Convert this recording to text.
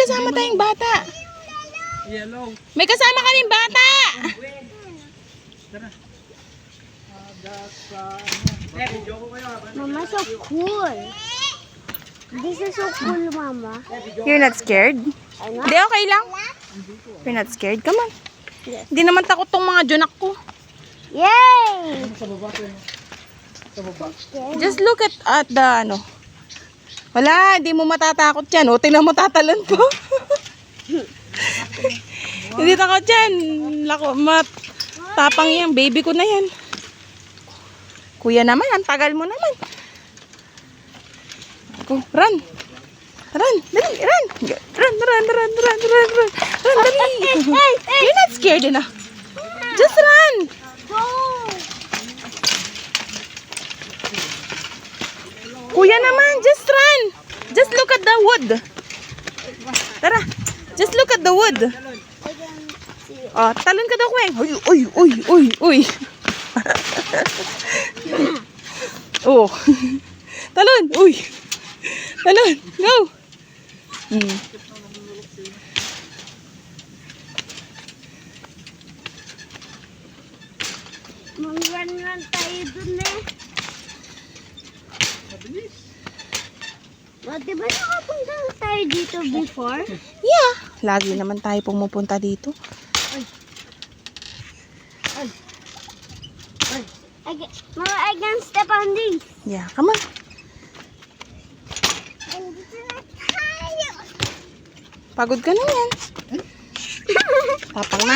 kasama tayong bata. Yellow. May kasama kaming bata. Tara. Mama, so cool. This is so cool, Mama. You're not scared? Ano? Hindi, okay lang. You're not scared? Come on. Yes. Hindi naman takot tong mga junak ko. Yay! Sa baba ko yun. Sa baba. Just look at the ano. Wala, hindi mo matatakot yan. O, tingnan mo tatalon ko. Hindi takot yan. Tapang yan. Baby ko na yan. Kuya naman, ang tagal mo naman. Ako, run. Run, dali, run. Run, dali. You're not scared enough. Just run. Kuya naman, just run. Just look at the wood. Tara, just look at the wood. Oh, talon ka daw, Kweng. Uy. Oh. Talon, uy. Talon, go. Mag-run tayo dun eh. O, diba nakapunta na tayo dito before? Yeah, lagi naman tayo pumupunta dito. Mama, I can step on this. Yeah, come on. Andito na tayo. Pagod ka na yan. Tapang na.